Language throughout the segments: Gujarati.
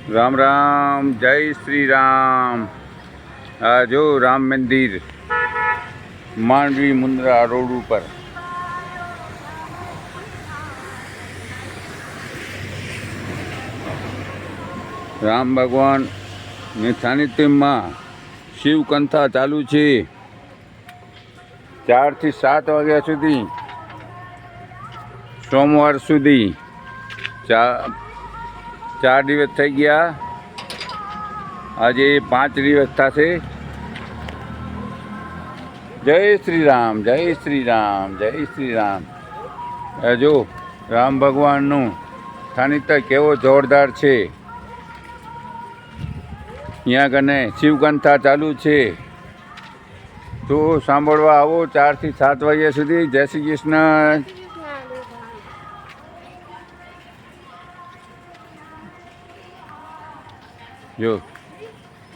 રામ રામ, જય શ્રી રામ. આ જો રામ મંદિર માંડવી મુન્દ્રા રોડ ઉપર. રામ ભગવાનની સાનિધ્યમાં શિવ કંથા ચાલુ છે 4 થી 7 વાગ્યા સુધી, સોમવાર સુધી. 4 દિવસ થઈ ગયા, આજે 5 દિવસ થશે. જય શ્રી રામ, જય શ્રી રામ, જય શ્રી રામ. જો રામ ભગવાનનું સાનિધ્ય કેવો જોરદાર છે. અહીંયા કને શિવકંથા ચાલુ છે, તો સાંભળવા આવો 4 થી 7 વાગ્યા સુધી. જય શ્રી કૃષ્ણ. જો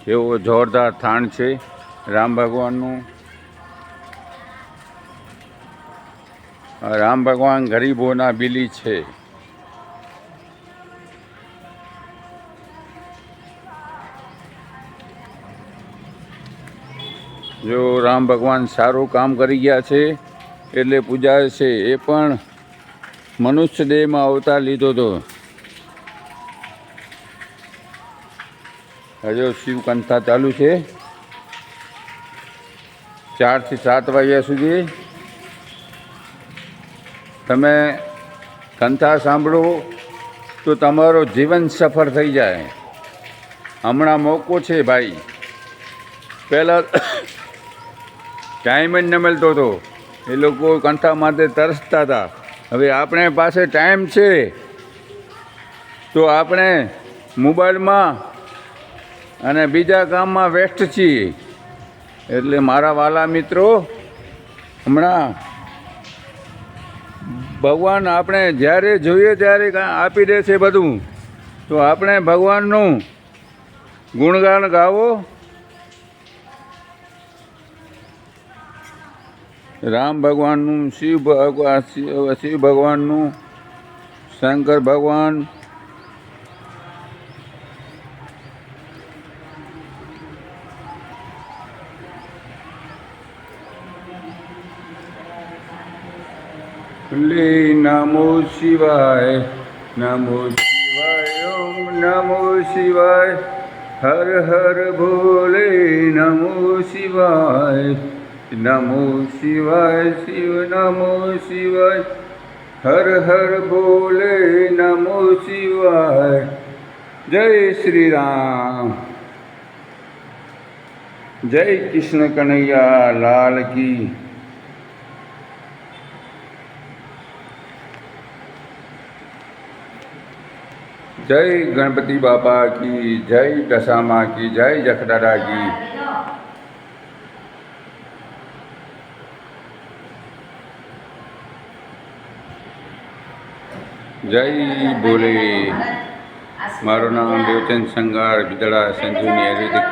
કેવો જોરદાર થાન છે રામ ભગવાનનું. રામ ભગવાન ગરીબોના બિલી છે. જો રામ ભગવાન સારું કામ કરી ગયા છે એટલે પૂજાય છે. એ પણ મનુષ્ય દેહમાં અવતાર લીધો હતો. હજુ શિવકંથા ચાલુ છે 4 થી 7 વાગ્યા સુધી. તમે કંથા સાંભળો તો તમારો જીવન સફળ થઈ જાય. હમણાં મોકો છે ભાઈ. પહેલાં ટાઈમ જ ન મળતો હતો, એ લોકો કંથા માટે તરસતા હતા. હવે આપણે પાસે ટાઈમ છે તો આપણે મોબાઈલમાં અને બીજા કામમાં વ્યસ્ત છીએ. એટલે મારા વાલા મિત્રો, હમણાં ભગવાન આપણે જ્યારે જોઈએ ત્યારે આપી દે છે બધું. તો આપણે ભગવાનનું ગુણગાન ગાવો. રામ ભગવાનનું, શિવ ભગવાનનું, શંકર ભગવાન, નમો શિવાય, નમો શિવાય, ઓમ નમો શિવાય, હર હર ભોલે, નમો શિવાય, નમો શિવાય, શિવ નમો શિવાય, હર હર ભોલે, નમો શિવાય. જય શ્રી રામ. જય કૃષ્ણ કનૈયા લાલ કી. જય ગણપતિ બાપા કી જય, દશામા કી જય, જખદાદા કી. જય ભોલે. મારું નામ દેવચંદ સંગાર, બિદડા સંજીવની આયુર્વેદિક